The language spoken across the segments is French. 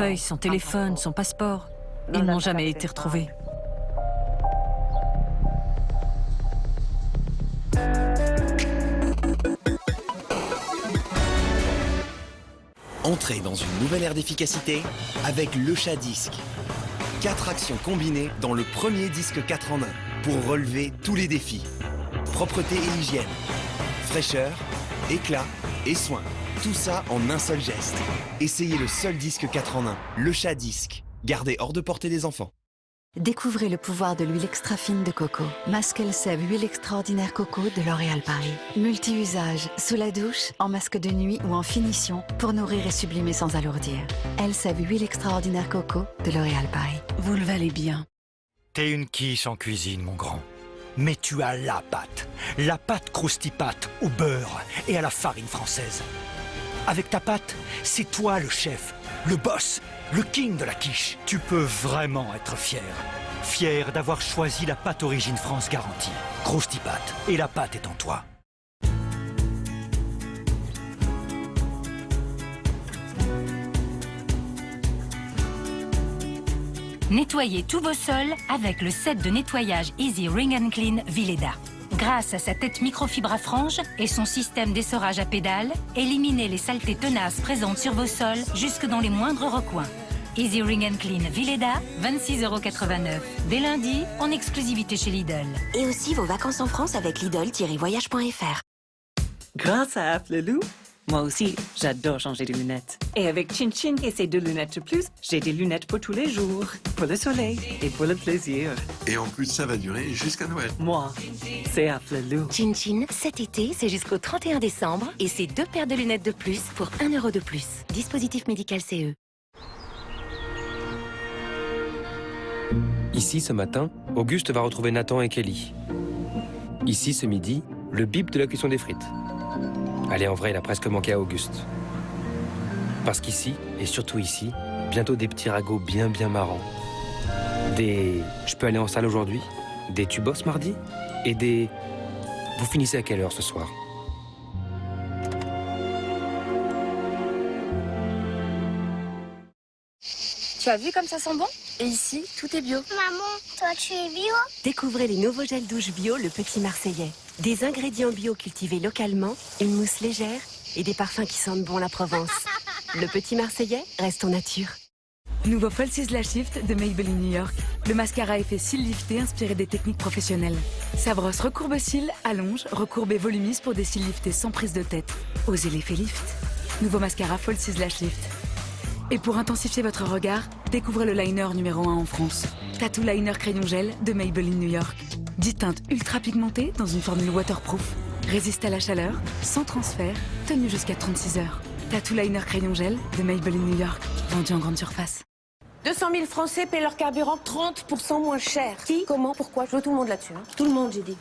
portefeuille, son téléphone, son passeport. Ils n'ont jamais été retrouvés. Entrez dans une nouvelle ère d'efficacité avec le chat disque. 4 actions combinées dans le premier disque 4 en 1 pour relever tous les défis. Propreté et hygiène, fraîcheur, éclat et soin. Tout ça en un seul geste. Essayez le seul disque 4 en 1, le chat disque. Gardez hors de portée des enfants. Découvrez le pouvoir de l'huile extra fine de coco. Masque Elseve huile extraordinaire coco de L'Oréal Paris. Multi-usage, sous la douche, en masque de nuit ou en finition, pour nourrir et sublimer sans alourdir. Elseve huile extraordinaire coco de L'Oréal Paris. Vous le valez bien. T'es une quiche en cuisine, mon grand. Mais tu as la pâte croustipate au beurre et à la farine française. Avec ta pâte, c'est toi le chef, le boss, le king de la quiche. Tu peux vraiment être fier. Fier d'avoir choisi la pâte origine France garantie. Croustipate, et la pâte est en toi. Nettoyez tous vos sols avec le set de nettoyage Easy Ring and Clean Vileda. Grâce à sa tête microfibre à franges et son système d'essorage à pédales, éliminez les saletés tenaces présentes sur vos sols jusque dans les moindres recoins. Easy Ring and Clean Vileda, 26,89 €. Dès lundi, en exclusivité chez Lidl. Et aussi vos vacances en France avec Lidl-voyage.fr. Grâce à Afflelou, moi aussi, j'adore changer de lunettes. Et avec Chin Chin et ses 2 lunettes de plus, j'ai des lunettes pour tous les jours, pour le soleil et pour le plaisir. Et en plus, ça va durer jusqu'à Noël. Moi, c'est Afflelou. Chin Chin, cet été, c'est jusqu'au 31 décembre et c'est 2 paires de lunettes de plus pour 1 € de plus. Dispositif médical CE. Ici, ce matin, Auguste va retrouver Nathan et Kelly. Ici, ce midi, le bip de la cuisson des frites. Allez, en vrai, il a presque manqué à Auguste. Parce qu'ici, et surtout ici, bientôt des petits ragots bien marrants. Des « je peux aller en salle aujourd'hui », des « tu bosses mardi » et des « vous finissez à quelle heure ce soir ?» Tu as vu comme ça sent bon? Et ici, tout est bio. Maman, toi tu es bio? Découvrez les nouveaux gels douche bio Le Petit Marseillais. Des ingrédients bio cultivés localement, une mousse légère et des parfums qui sentent bon la Provence. Le Petit Marseillais reste en nature. Nouveau Falsies Lash Lift de Maybelline New York. Le mascara à effet cils lifté inspiré des techniques professionnelles. Sa brosse recourbe cils, allonge, recourbe et volumise pour des cils liftés sans prise de tête. Osez l'effet lift. Nouveau mascara Falsies Lash Lift. Et pour intensifier votre regard, découvrez le liner numéro 1 en France. Tattoo Liner Crayon Gel de Maybelline New York. 10 teintes ultra pigmentées dans une formule waterproof. Résiste à la chaleur, sans transfert, tenu jusqu'à 36 heures. Tattoo Liner Crayon Gel de Maybelline New York. Vendu en grande surface. 200 000 Français paient leur carburant 30% moins cher. Qui? Comment? Pourquoi? Je veux tout le monde là-dessus. Hein. Tout le monde, j'ai dit.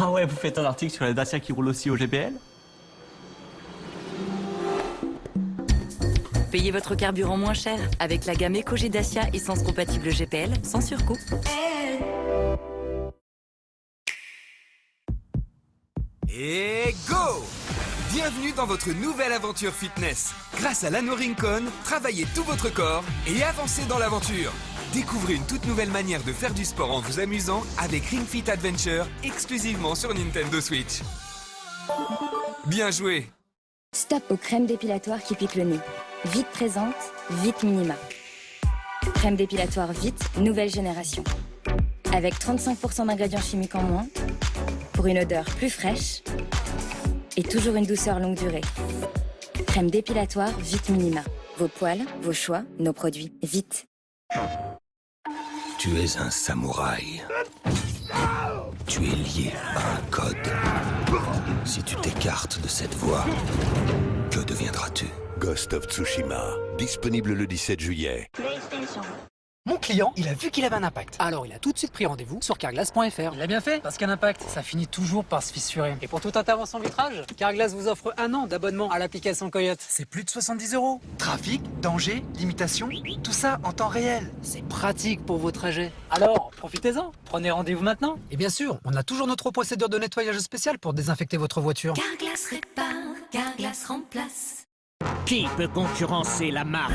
Ah ouais, vous faites un article sur la Dacia qui roule aussi au GPL? Payez votre carburant moins cher avec la gamme EcoG Dacia essence compatible GPL sans surcoût. Et go! Bienvenue dans votre nouvelle aventure fitness. Grâce à l'anneau Rincon, travaillez tout votre corps et avancez dans l'aventure. Découvrez une toute nouvelle manière de faire du sport en vous amusant avec Ring Fit Adventure, exclusivement sur Nintendo Switch. Bien joué! Stop aux crèmes dépilatoires qui piquent le nez. Vite présente, Vite Minima. Crème dépilatoire Vite, nouvelle génération. Avec 35% d'ingrédients chimiques en moins, pour une odeur plus fraîche et toujours une douceur longue durée. Crème dépilatoire Vite Minima. Vos poils, vos choix, nos produits. Vite. Tu es un samouraï. Tu es lié à un code. Si tu t'écartes de cette voie, que deviendras-tu? Ghost of Tsushima, disponible le 17 juillet. PlayStation. Mon client, il a vu qu'il avait un impact. Alors il a tout de suite pris rendez-vous sur carglass.fr. Il a bien fait, parce qu'un impact, ça finit toujours par se fissurer. Et pour toute intervention vitrage, Carglass vous offre 1 an d'abonnement à l'application Coyote. C'est plus de 70 €. Trafic, danger, limitation, tout ça en temps réel. C'est pratique pour vos trajets. Alors, profitez-en. Prenez rendez-vous maintenant. Et bien sûr, on a toujours notre procédure de nettoyage spécial pour désinfecter votre voiture. Carglass répare, Carglass remplace. Qui peut concurrencer la marque?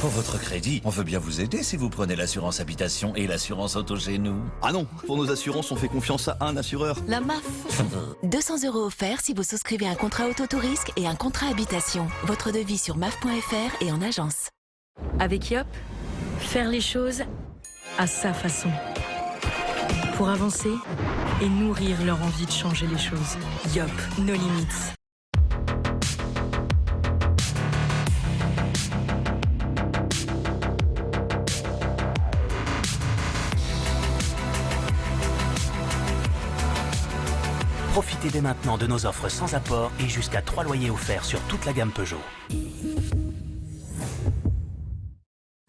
Pour votre crédit, on veut bien vous aider si vous prenez l'assurance habitation et l'assurance auto chez nous. Ah non, pour nos assurances, on fait confiance à un assureur. La MAF. 200 € offerts si vous souscrivez un contrat auto-risque et un contrat habitation. Votre devis sur maf.fr et en agence. Avec Yop, faire les choses à sa façon. Pour avancer et nourrir leur envie de changer les choses. Yop, nos limites. Profitez dès maintenant de nos offres sans apport et jusqu'à 3 loyers offerts sur toute la gamme Peugeot.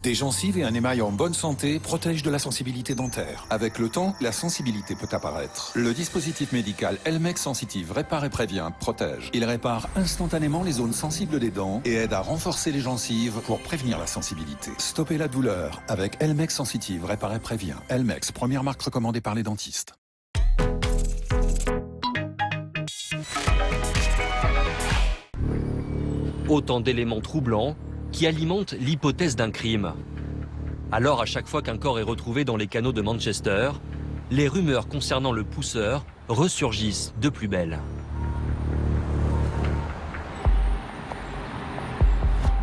Des gencives et un émail en bonne santé protègent de la sensibilité dentaire. Avec le temps, la sensibilité peut apparaître. Le dispositif médical Elmex Sensitive répare et prévient, protège. Il répare instantanément les zones sensibles des dents et aide à renforcer les gencives pour prévenir la sensibilité. Stoppez la douleur avec Elmex Sensitive répare et prévient. Elmex, première marque recommandée par les dentistes. Autant d'éléments troublants qui alimentent l'hypothèse d'un crime. Alors, à chaque fois qu'un corps est retrouvé dans les canaux de Manchester, les rumeurs concernant le pousseur ressurgissent de plus belle.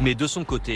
Mais de son côté,